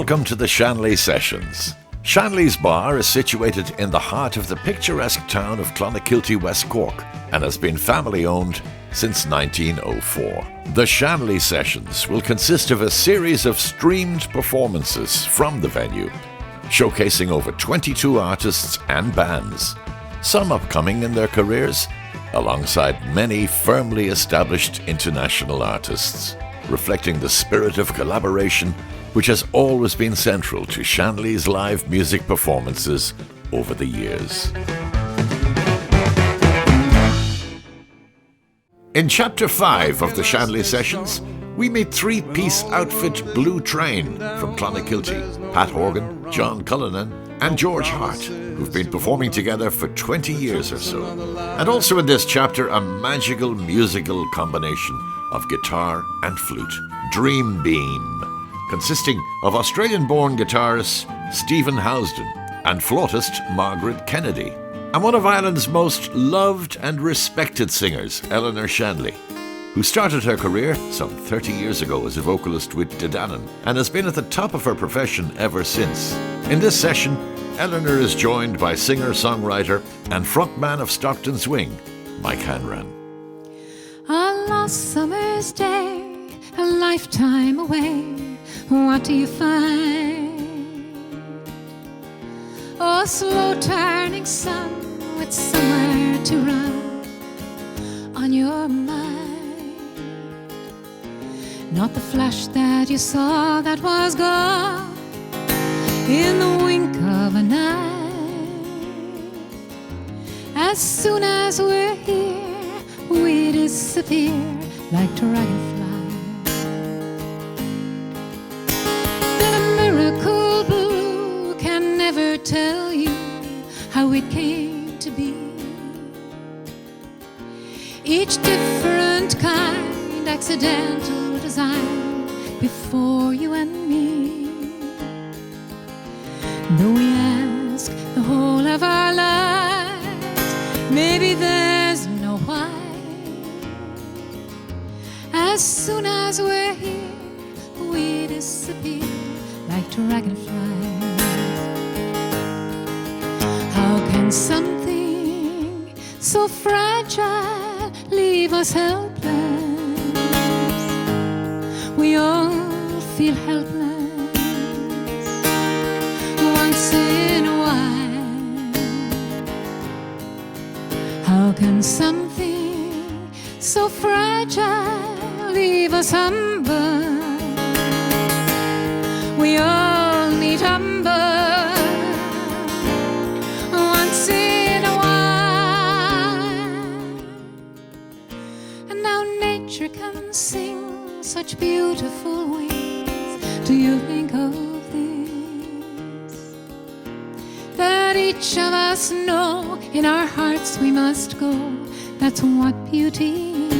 welcome to the Shanley Sessions. Shanley's Bar is situated in the heart of the picturesque town of Clonakilty, West Cork, and has been family-owned since 1904. The Shanley Sessions will consist of a series of streamed performances from the venue, showcasing over 22 artists and bands, some upcoming in their careers, alongside many firmly established international artists, reflecting the spirit of collaboration which has always been central to Shanley's live music performances over the years. In Chapter 5 of the Shanley Sessions, we meet three-piece outfit Blue Train from Clonakilty, Pat Horgan, John Cullinan and George Hart, who've been performing together for 20 years or so. And also in this chapter, a magical musical combination of guitar and flute, Dreambeam, consisting of Australian-born guitarist Stephen Housden and flautist Margaret Kennedy, and one of Ireland's most loved and respected singers, Eleanor Shanley, who started her career some 30 years ago as a vocalist with Dedanan and has been at the top of her profession ever since. In this session, Eleanor is joined by singer-songwriter and frontman of Stockton Swing, Mike Hanran. A lost summer's day, a lifetime away, what do you find? A slow turning sun with somewhere to run on your mind. Not the flash that you saw that was gone in the wink of an eye. As soon as we're here, we disappear like dragonflies. The miracle blue can never tell you how it came to be. Each different kind, accidental design before you and me. Though we ask the whole of our lives, maybe there's no why. As soon as we're here, we disappear like dragonflies. How can something so fragile leave us helpless? We all feel helpless once in a while. How can something so fragile leave us humble? We all need humble once in a while. And now nature can sing such beautiful wings. Do you think of this? That each of us know in our hearts we must go. That's what beauty is.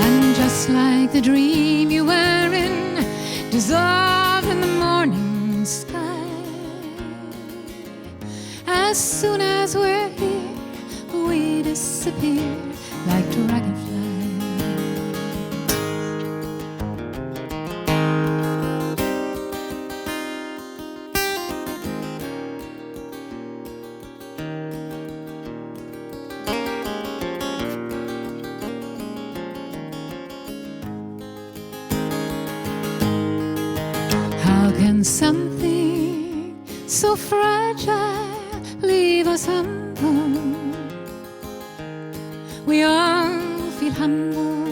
And just like the dream you were in, dissolved in the morning sky. As soon as we're here, we disappear like dragonflies. How can something so fragile leave us humble? We all feel humble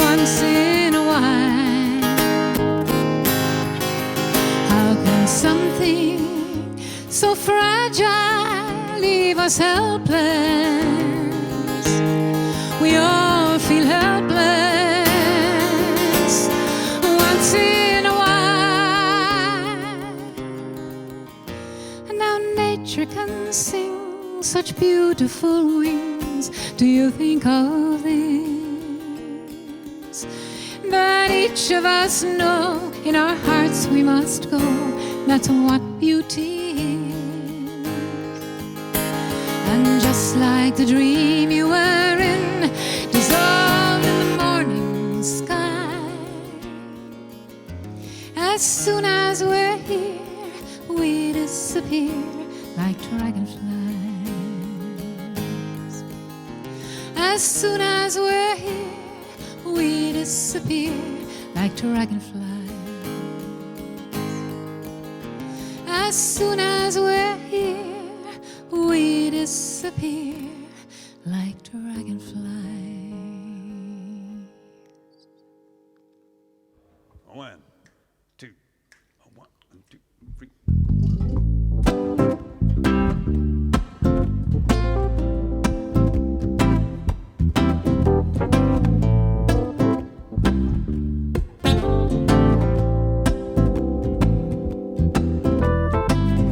once in a while. How can something so fragile leave us helpless? We all feel helpless once in a while. And now nature can sing such beautiful wings. Do you think of this? That each of us know in our hearts we must go. That's what beauty is. And just like the dream you were in, dissolved in the morning sky. As soon as we're here, we disappear like dragonflies. As soon as we're here, we disappear like dragonflies. As soon as we're here, we disappear like dragonflies. 1, 2, 1, 2, 3.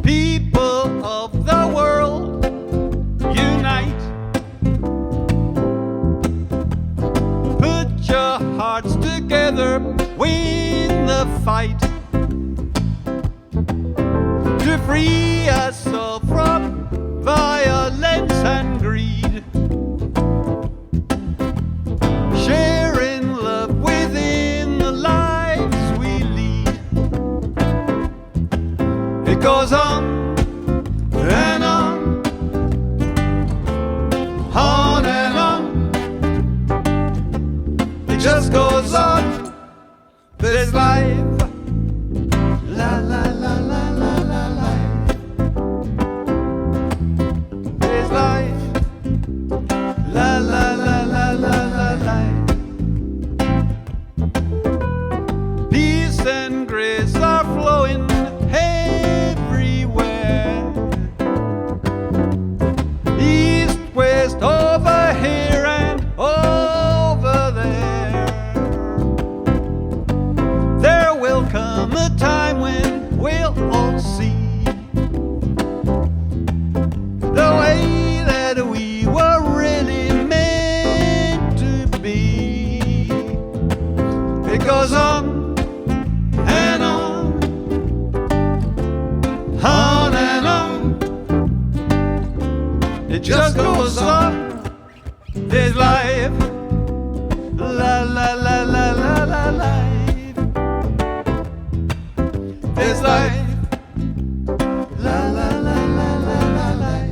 People of the world, unite. Put your hearts together, win the fight to free us all from violence and greed. Sharing love within the lives we lead. It goes on and on, on and on. It just goes on. There's life, la la la la la la life. There's life, la la la la la la life. Peace and grace are flowing everywhere. East, west, over here and over there. There will come a time when we'll all see the way that we were really meant to be. It goes on and on, on and on. It just goes on. There's life, la la la la la la life. There's life, la la la la la la life.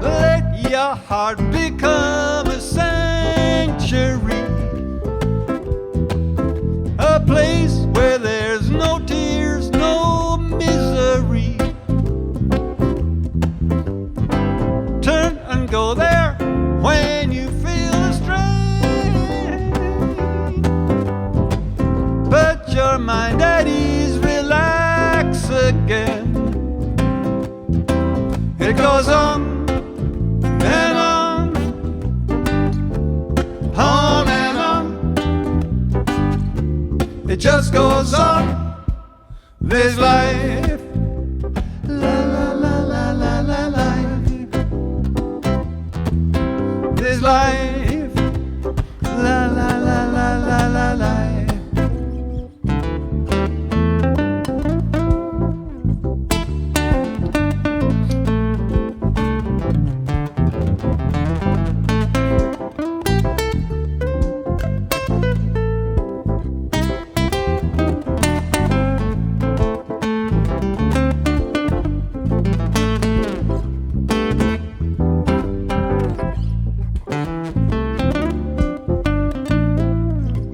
Let your heart become a sanctuary, a place where there's no tears, no misery. Turn and go there when you feel the strain. Put your mind at ease, relax again. It goes on and on, on and on. It just goes on. There's life, la la la la la la life. There's life, la la la la la la life.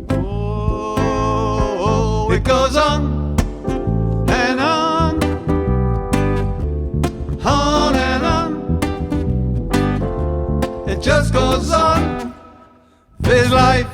Oh, it goes on and on, on and on. It just goes on. There's life.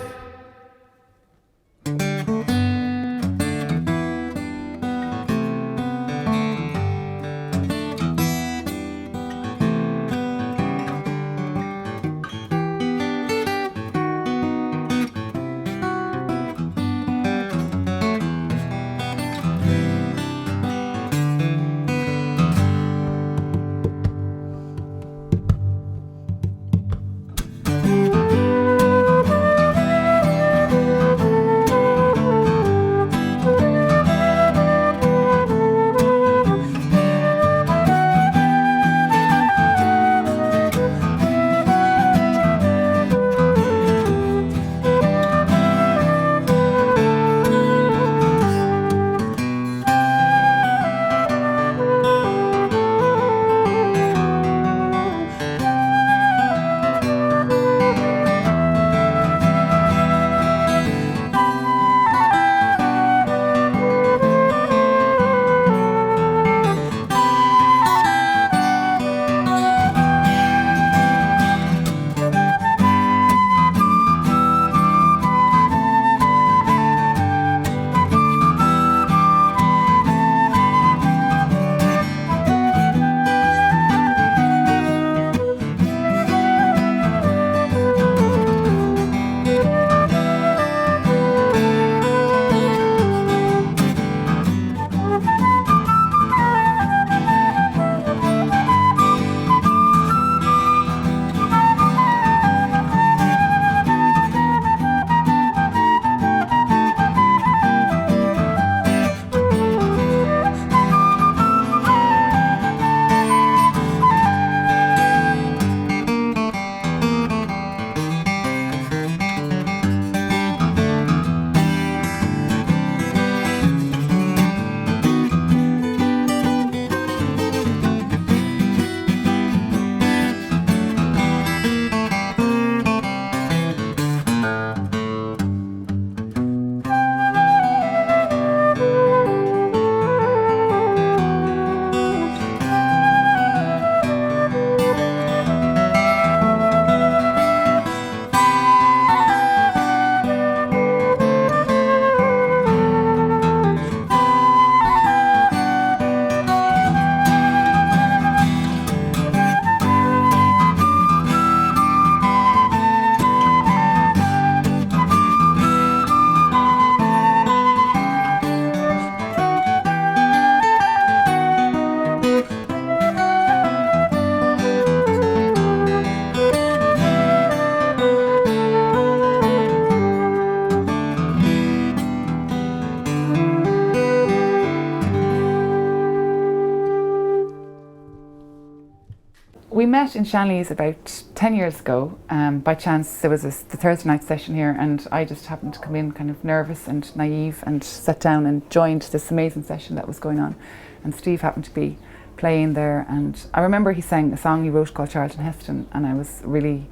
We met in Shanley's about 10 years ago. By chance, there was the Thursday night session here, and I just happened to come in kind of nervous and naive and sat down and joined this amazing session that was going on. And Steve happened to be playing there, and I remember he sang a song he wrote called Charlton Heston, and I was really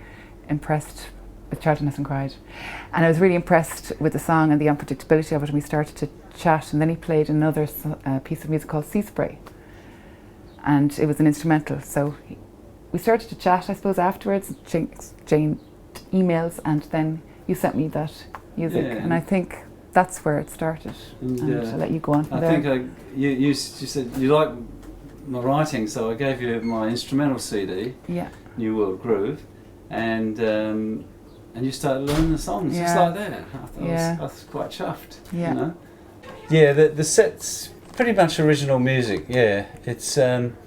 impressed with Charlton Heston Cried. And I was really impressed with the song and the unpredictability of it, and we started to chat, and then he played another piece of music called Sea Spray, and it was an instrumental. So we started to chat, I suppose, afterwards, Jane emails, and then you sent me that music, and I think that's where it started. And I'll let you go on from there. I think you said you like my writing, so I gave you my instrumental CD, New World Groove, and you started learning the songs just like that. I was quite chuffed. You know? Yeah, the set's pretty much original music. Yeah, it's.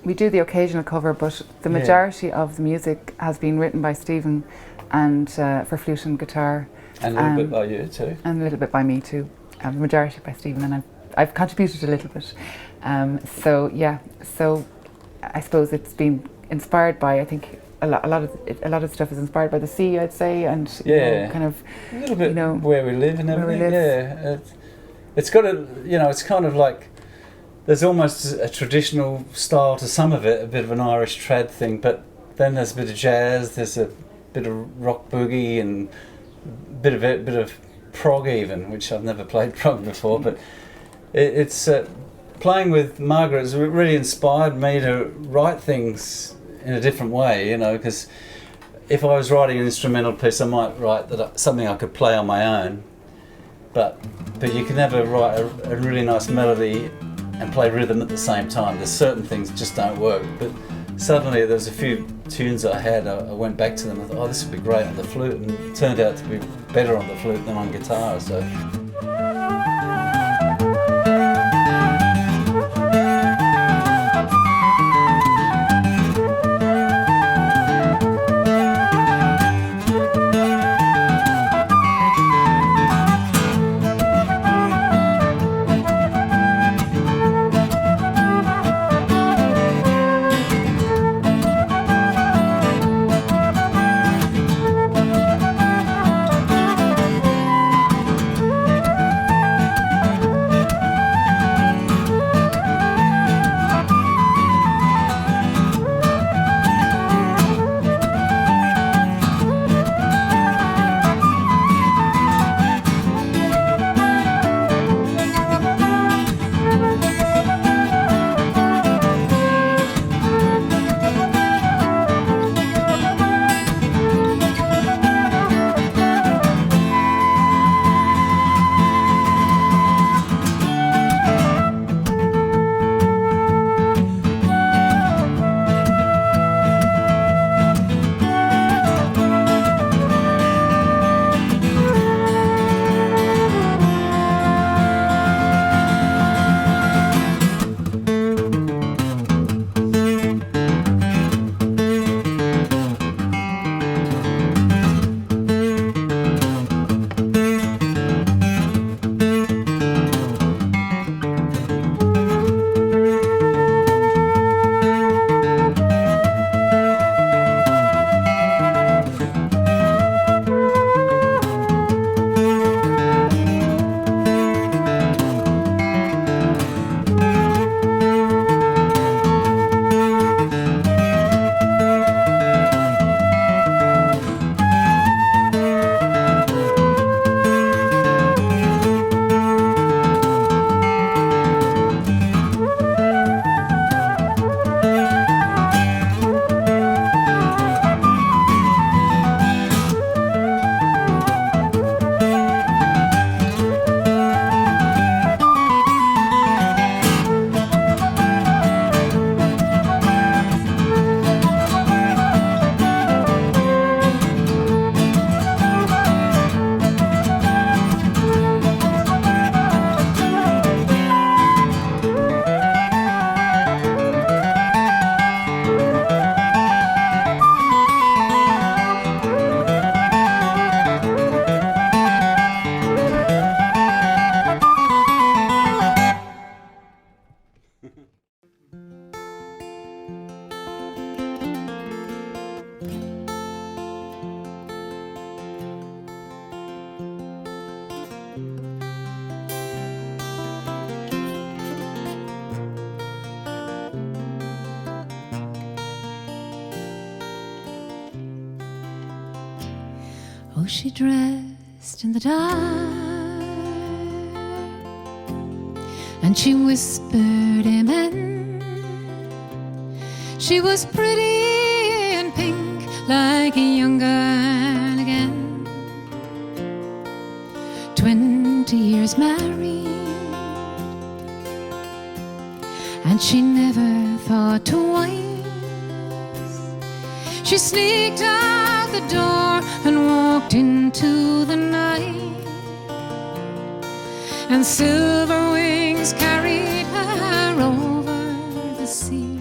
We do the occasional cover, but the majority of the music has been written by Stephen, and for flute and guitar. And a little bit by you too. And a little bit by me too. The majority by Stephen, and I've contributed a little bit. So I suppose it's been inspired by, I think, a lot of stuff is inspired by the sea, I'd say, and kind of a little bit where we live and everything. Yeah, it's got it's kind of like there's almost a traditional style to some of it, a bit of an Irish trad thing, but then there's a bit of jazz, there's a bit of rock boogie, and a bit of prog even, which I've never played prog before, but it's playing with Margaret has really inspired me to write things in a different way, because if I was writing an instrumental piece, I might write something I could play on my own, but you can never write a really nice melody and play rhythm at the same time. There's certain things that just don't work, but suddenly there's a few tunes I had, I went back to them and thought, this would be great on the flute, and it turned out to be better on the flute than on guitar. So. Oh, she dressed in the dark, and she whispered amen. She was pretty and pink, like a young girl again. 20 years married, and she never thought twice. She sneaked out the door and walked into the night, and silver wings carried her over the sea,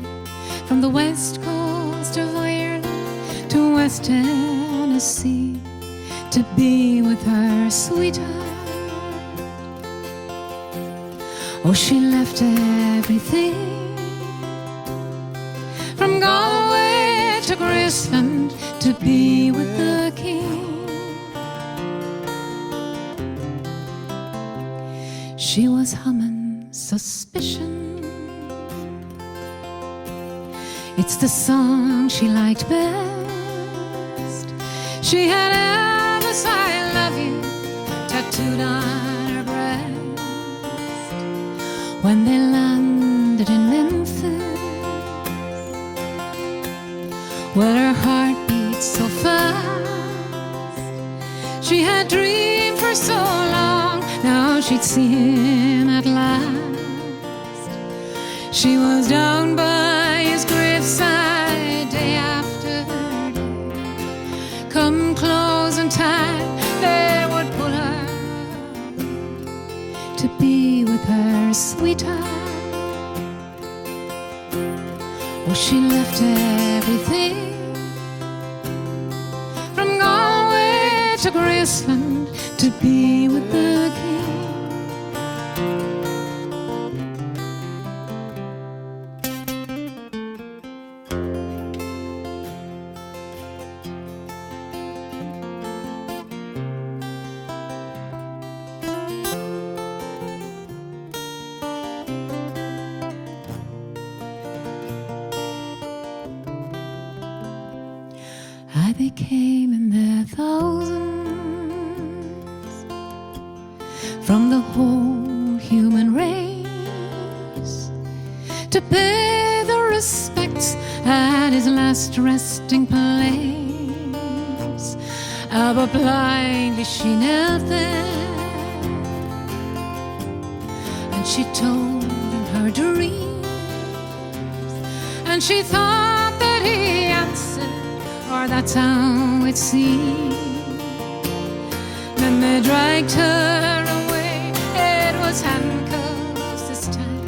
from the west coast of Ireland to West Tennessee, to be with her sweetheart. Oh, she left everything, from Galway to Graceland, to be with the king. She was humming Suspicion. It's the song she liked best. She had Elvis, I love you, tattooed on her breast. When they landed in Memphis, well, her heart beat so fast. She had dreamed for so long, now she'd see him at last. She was down by his graveside day after day. Come closing time, they would pull her up to be with her sweetheart. Oh, she left everything, from Galway to Graceland, to be with the king. I became in their thousands, from the whole human race, to pay the respects at his last resting place. But blindly she knelt there, and she told him her dreams, and she thought that he answered, or that's how it seemed. Then they dragged her away, it was handcuffs this time.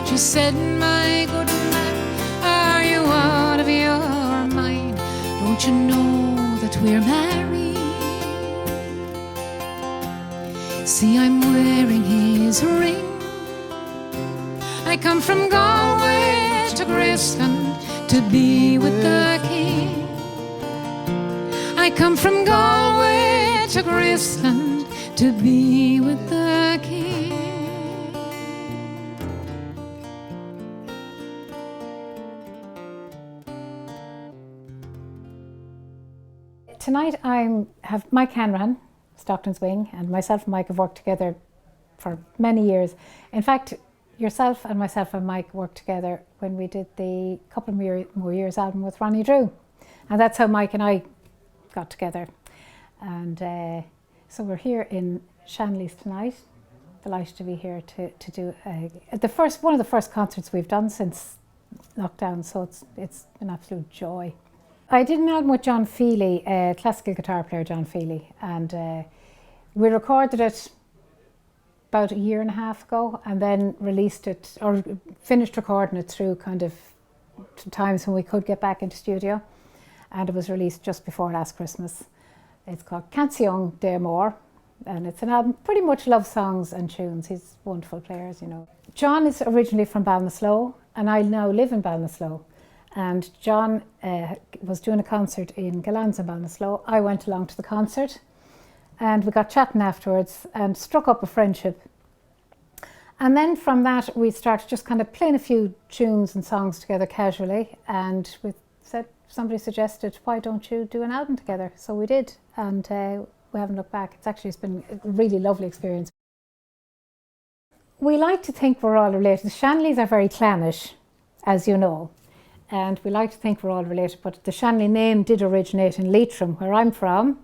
She said, my good man, are you out of your mind? Don't you know that we're married? See, I'm wearing his ring. I come from Galway to Graceland, to be with the king. I come from Galway to Graceland, to be with the king. Tonight I have Mike Hanrahan, Stockton's Wing, and myself and Mike have worked together for many years. In fact, yourself and myself and Mike worked together when we did the Couple More Years album with Ronnie Drew. And that's how Mike and I got together. And so we're here in Shanley's tonight. Delighted to be here to do one of the first concerts we've done since lockdown, so it's an absolute joy. I did an album with John Feely, classical guitar player John Feely, and we recorded it about a year and a half ago, and then released it, or finished recording it through kind of times when we could get back into studio, and it was released just before last Christmas. It's called Canción de Amor, and it's an album pretty much love songs and tunes. He's a wonderful player, as you know. John is originally from Ballinasloe, and I now live in Ballinasloe. And John was doing a concert in Gallans in Ballinasloe. I went along to the concert, and we got chatting afterwards and struck up a friendship. And then from that, we started just kind of playing a few tunes and songs together casually, and we said, somebody suggested, why don't you do an album together? So we did, and we haven't looked back. It's been a really lovely experience. We like to think we're all related. The Shanleys are very clannish, as you know, and we like to think we're all related, but the Shanley name did originate in Leitrim, where I'm from.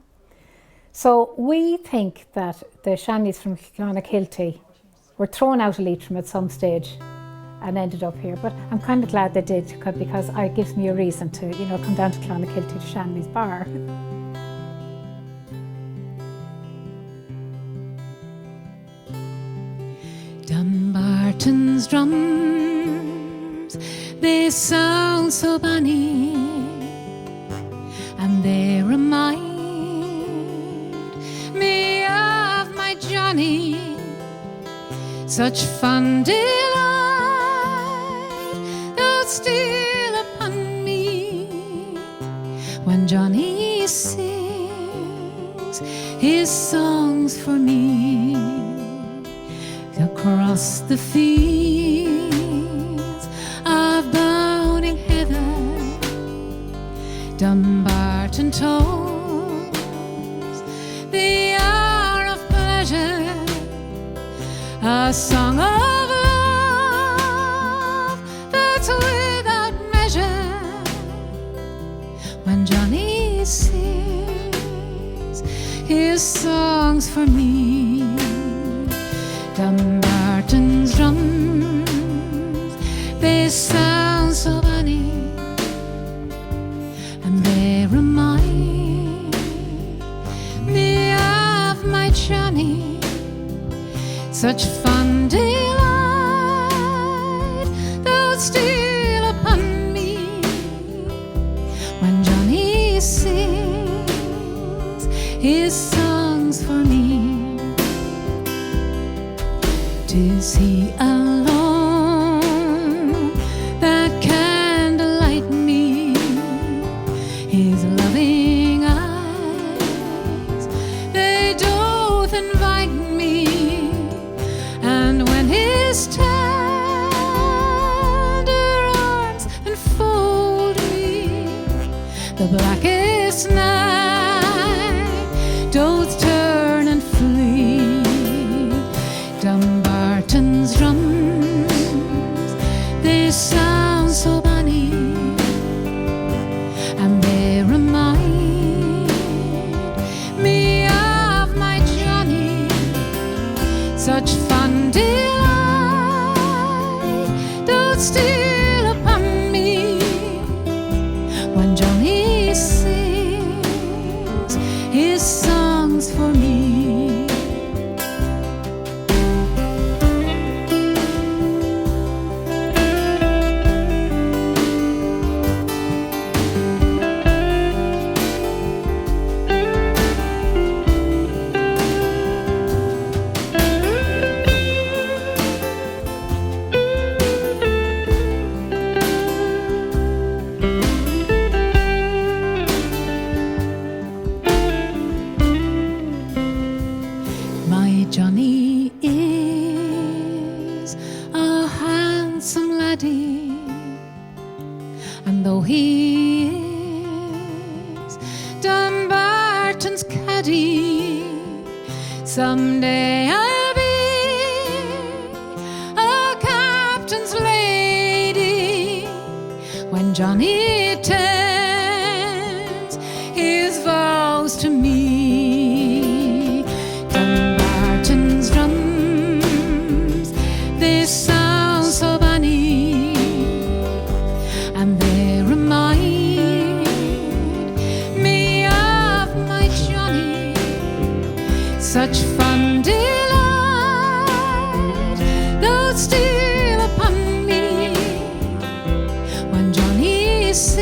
So we think that the Shanleys from Clonakilty were thrown out of Leitrim at some stage and ended up here. But I'm kind of glad they did, because it gives me a reason to, come down to Clonakilty to Shanley's Bar. Dumbarton's drums, they sound so bonny, and they remind me of my Johnny. Such fun delight doth steal upon me when Johnny sings his songs for me. Across the fields of bounding heather, Dumbarton tolls the hour of pleasure, a song of love that's without measure. When Johnny sings his songs for me, Dumbarton's drums, they sound so bonny, and they remind me of my Johnny. Such fun delight doth steal upon me when Johnny sings his songs for me. 'Tis he alone that can delight me, his loving eyes, they doth invite me, and when his tender arms enfold me, the blackest night doth turn and flee. Dumbarton's drums, they sound so bonny, and they remind me of my Johnny. Such fun delight doth steal upon me when Johnny sings his songs for me. My Johnny is a handsome laddie, and though he is Dumbarton's caddie, someday I'll be a captain's lady when Johnny turns his vows to me. Dumbarton's drums, they sound so bonny, and they remind me of my Johnny. Such fun delight doth steal upon me when Johnny sings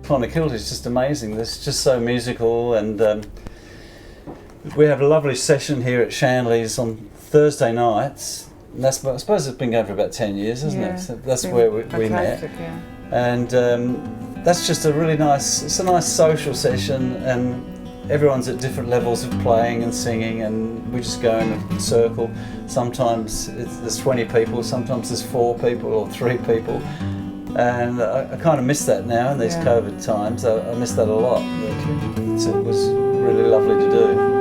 Clonakilty is just amazing. It's just so musical, and we have a lovely session here at Shanley's on Thursday nights. And that's, I suppose it's been going for about 10 years, hasn't it? So that's where we met. Yeah. And that's just a really nice, it's a nice social session, and everyone's at different levels of playing and singing, and we just go in a circle. Sometimes there's 20 people, sometimes there's 4 people or 3 people. And I kind of miss that now in these COVID times. I miss that a lot. It was really lovely to do.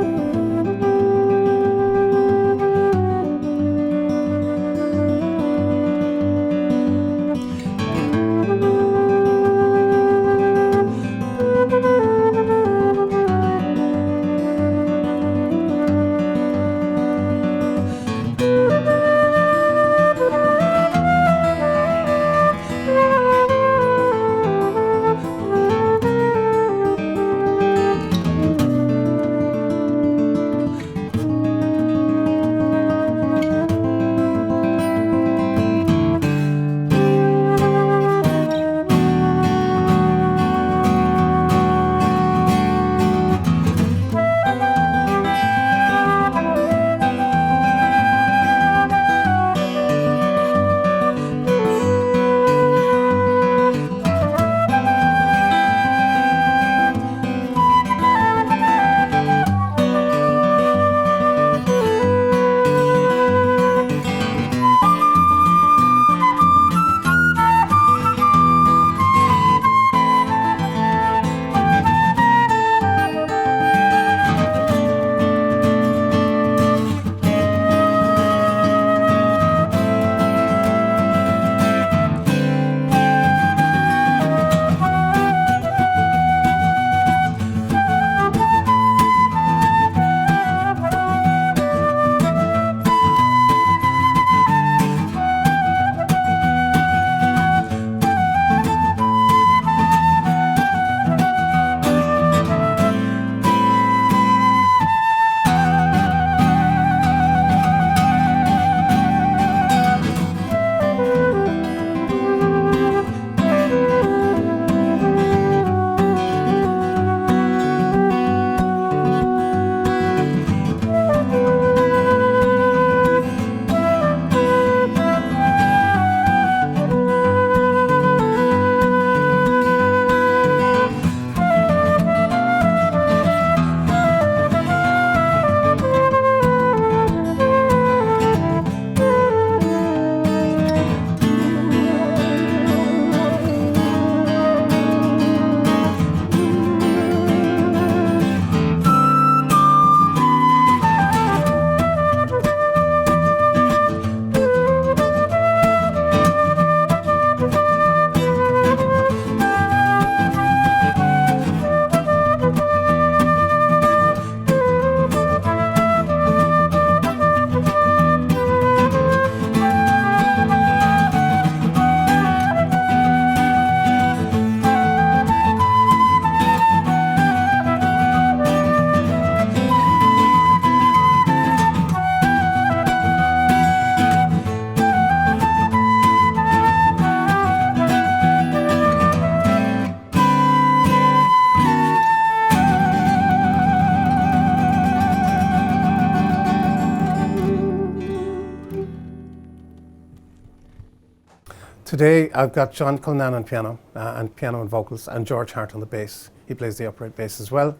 Today I've got John Cullinan on piano and vocals, and George Hart on the bass. He plays the upright bass as well.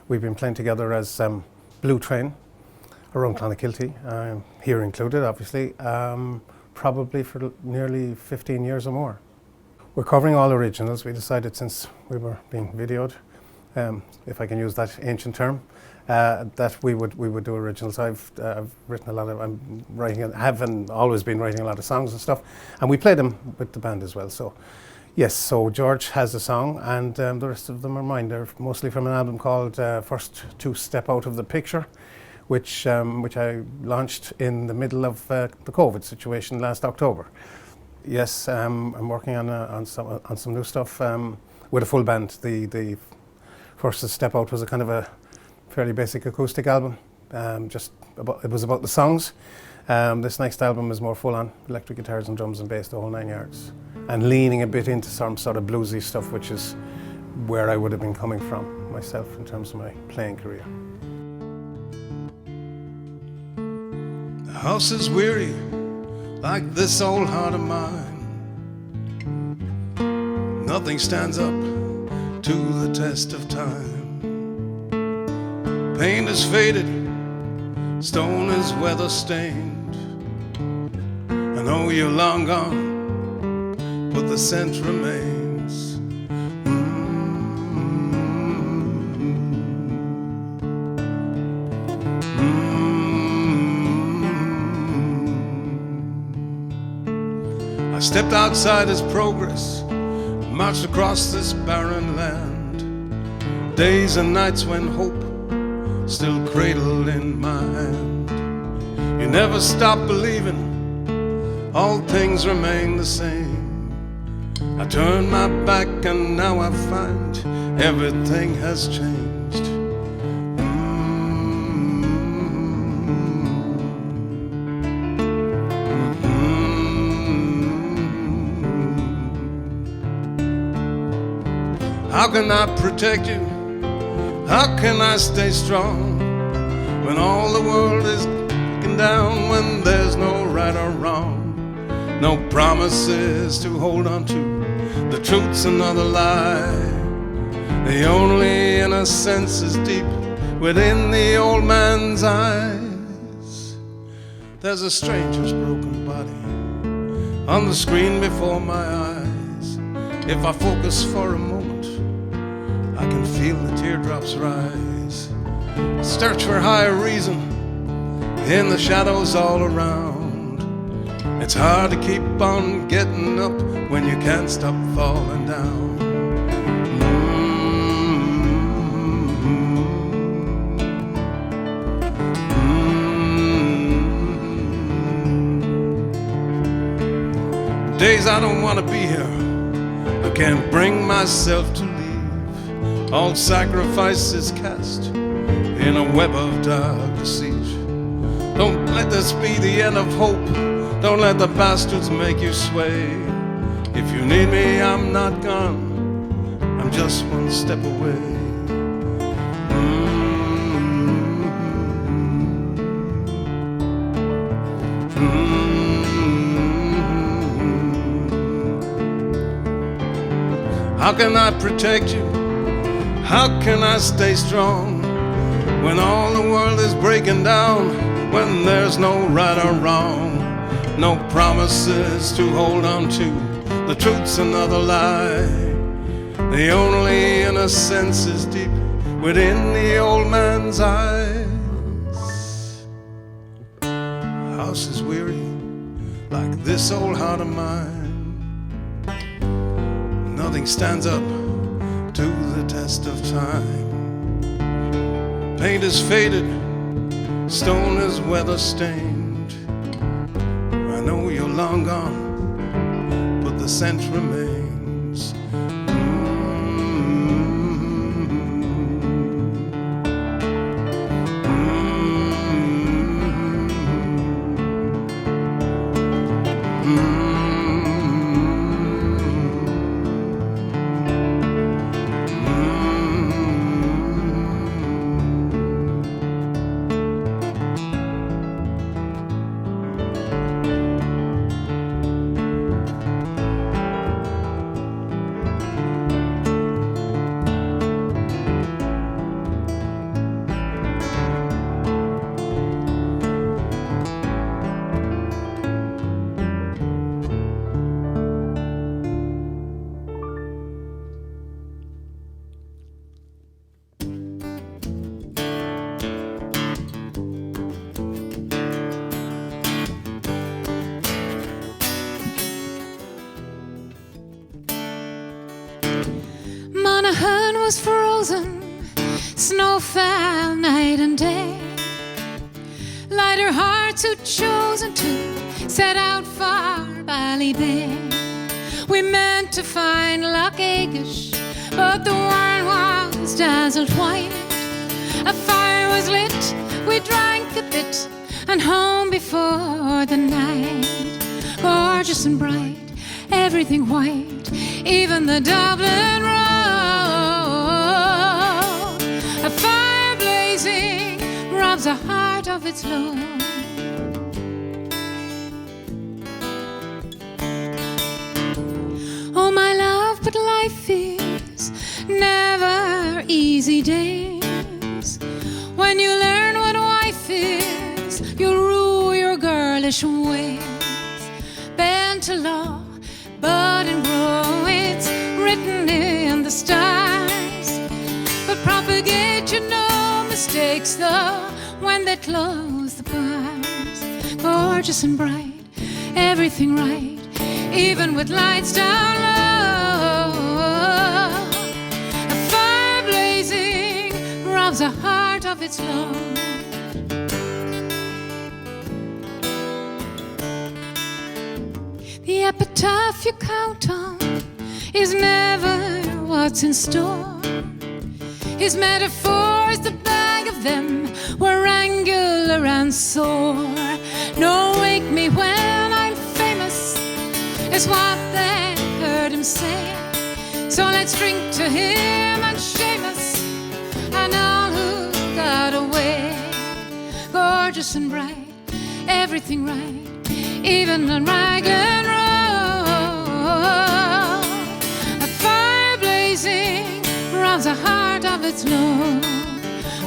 We've been playing together as Blue Train around Clonakilty, here included obviously, probably for nearly 15 years or more. We're covering all originals. We decided, since we were being videoed, if I can use that ancient term, that we would do originals. I've written a lot of, haven't always been writing a lot of songs and stuff, and we play them with the band as well. So yes, so George has a song, and the rest of them are mine. They're mostly from an album called First to Step Out of the Picture, which I launched in the middle of the COVID situation last October. Yes, I'm working on some new stuff with a full band. The First to Step Out was a kind of a fairly basic acoustic album. It was about the songs. This next album is more full on, electric guitars and drums and bass, the whole 9 yards, and leaning a bit into some sort of bluesy stuff, which is where I would have been coming from myself in terms of my playing career. The house is weary, like this old heart of mine. Nothing stands up to the test of time. Paint is faded, stone is weather stained. I know you're long gone, but the scent remains. I stepped outside as progress, marched across this barren land. Days and nights when hope still cradled in my hand. You never stop believing, all things remain the same. I turned my back and now I find everything has changed. How can I protect you? How can I stay strong when all the world is breaking down, when there's no right or wrong? No promises to hold on to, the truth's another lie. The only innocence is deep within the old man's eyes. There's a stranger's broken body on the screen before my eyes. If I focus for a moment, I can feel the teardrops rise. Search for higher reason in the shadows all around. It's hard to keep on getting up when you can't stop falling down. Days I don't want to be here, I can't bring myself to leave. All sacrifice is cast in a web of dark deceit. Don't let this be the end of hope. Don't let the bastards make you sway. If you need me, I'm not gone. I'm just one step away. How can I protect you? How can I stay strong when all the world is breaking down, when there's no right or wrong? No promises to hold on to, the truth's another lie. The only innocence is deep within the old man's eyes. House is weary, like this old heart of mine. Nothing stands up to the test of time. Paint is faded, stone is weather stained. I know you're long gone, but the scent remains. Monaghan was frozen, snow fell night and day. Lighter hearts who'd chosen to set out for Ballybay. We meant to find Loch Agish, but the wine was dazzled white. A fire was lit, we drank a bit, and home before the night. Gorgeous and bright, everything white, even the Dublin road. robs a heart of its love. Oh, my love, but life is never easy days. When you learn what wife is, you'll rule your girlish ways. Bend to law, bud and grow, it's written in the stars. But propagate your no mistakes, though, when they close the bars. Gorgeous and bright, everything right, even with lights down low. A fire blazing robs a heart of its love. The epitaph you count on is never what's in store. His metaphor is the bag of them were angular and sore. No, wake me when I'm famous is what they heard him say. So let's drink to him and Seamus and all who got away. Gorgeous and bright, everything right, even on Raglan Road. A fire blazing robs a heart of its love.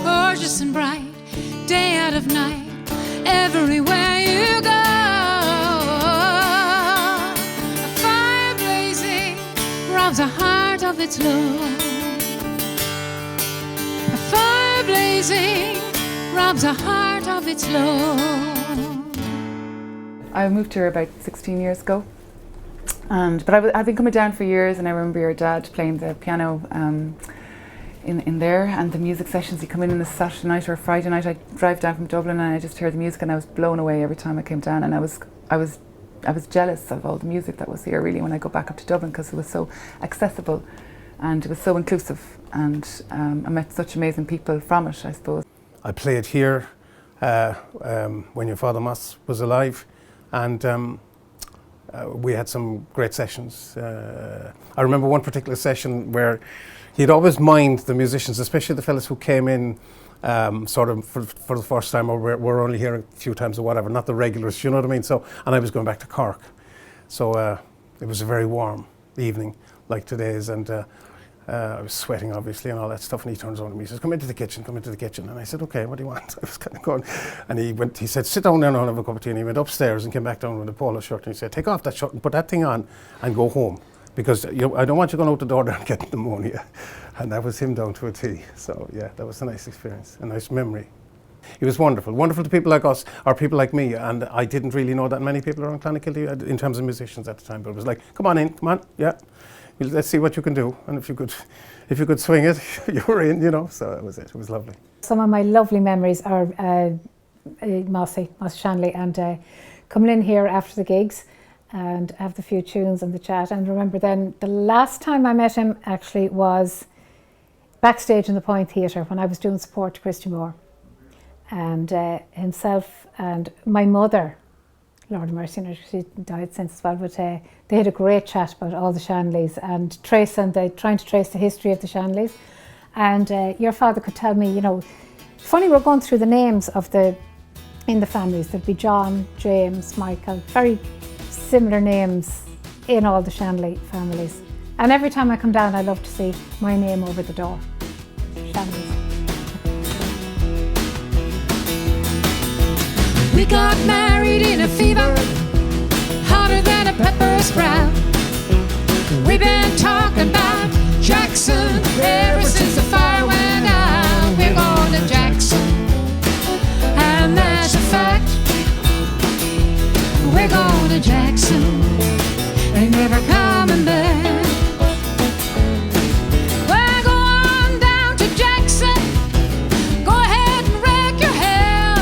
Gorgeous and bright, day out of night, everywhere you go. A fire blazing robs a heart of its love. A fire blazing robs a heart of its love. I moved here about 16 years ago, but I've been coming down for years, and I remember your dad playing the piano in there, and the music sessions. He'd come in on a Saturday night or a Friday night. I'd drive down from Dublin and I just hear the music, and I was blown away every time I came down, and I was jealous of all the music that was here really when I go back up to Dublin, because it was so accessible and it was so inclusive, and I met such amazing people from it, I suppose. I played here when your father Moss was alive, and we had some great sessions. I remember one particular session where he'd always mind the musicians, especially the fellas who came in sort of for the first time, or were only here a few times or whatever, not the regulars, you know what I mean? So, and I was going back to Cork. So it was a very warm evening, like today's, and I was sweating obviously and all that stuff, and he turns over to me, he says, come into the kitchen. And I said, okay, what do you want? I was kind of going, and he said, sit down there and have a cup of tea, and he went upstairs and came back down with a polo shirt, and he said, take off that shirt and put that thing on and go home, because I don't want you going out the door there and getting pneumonia. And that was him down to a T. So yeah, that was a nice experience, a nice memory. He was wonderful to people like us, or people like me, and I didn't really know that many people around Clonakilty in terms of musicians at the time, but it was like, come on, yeah. Let's see what you can do, and if you could swing it, you were in, you know. So that was it. It was lovely. Some of my lovely memories are Moss Shanley, and coming in here after the gigs and have the few tunes and the chat. And remember then, the last time I met him actually was backstage in the Point Theatre when I was doing support to Christy Moore, and himself and my mother, Lord of mercy, she died since as well, but they had a great chat about all the Shanleys and trying to trace the history of the Shanleys. And your father could tell me, you know, funny, we're going through the names in the families. There'd be John, James, Michael, very similar names in all the Shanley families. And every time I come down, I love to see my name over the door. Shanleys. We got married in a fever, hotter than a pepper sprout. We've been talking about Jackson ever since the fire went out. We're going to Jackson, and that's a fact. We're going to Jackson, ain't never coming back. Well, go on down to Jackson, go ahead and wreck your head.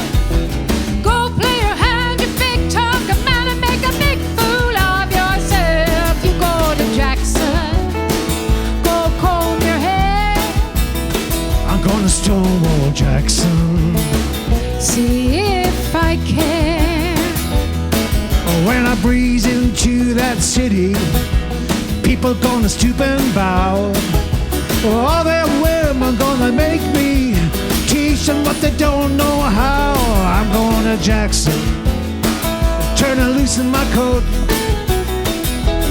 Go play your hand, you big talking man, and make a big fool of yourself. You go to Jackson, go comb your hair. I'm gonna Stonewall Jackson, See if I can. when I breeze into that city, people gonna stoop and bow. All their women gonna make me station, but they don't know how. I'm going to Jackson, turn and loosen my coat.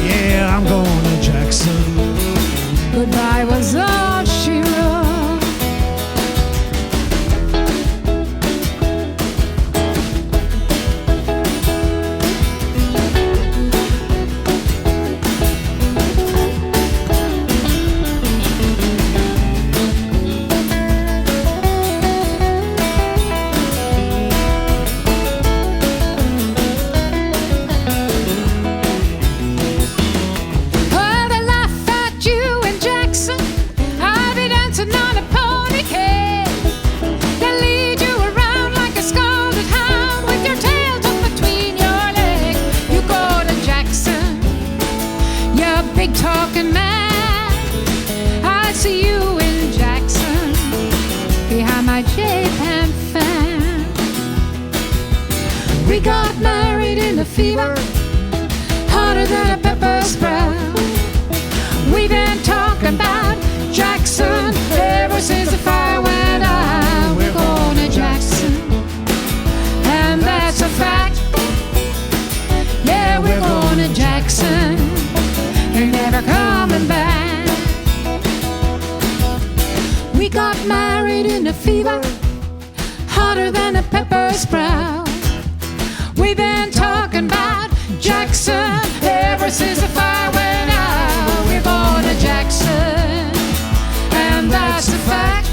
Yeah, I'm going to Jackson. Goodbye was all she wrote. Talking man, I see you in Jackson behind my J-Pan fan. We got married in the fever, hotter than a pepper sprout. We've been talking about Jackson ever since the fire went out. We're going to Jackson, and that's a fact. Yeah, we're going to Jackson. You're never coming back. We got married in a fever, hotter than a pepper sprout. We've been talking about Jackson ever since the fire went out. We're going to Jackson, and that's a fact.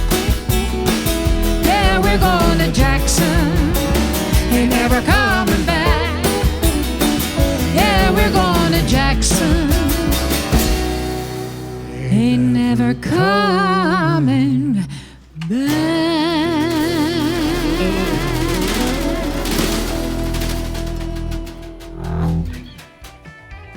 Yeah, we're going to Jackson. You're never coming back. Yeah, we're going to Jackson. Ain't never coming back.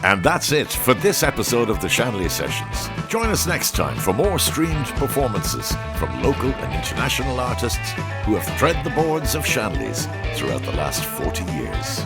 And that's it for this episode of the Shanley Sessions. Join us next time for more streamed performances from local and international artists who have thread the boards of Shanley's throughout the last 40 years.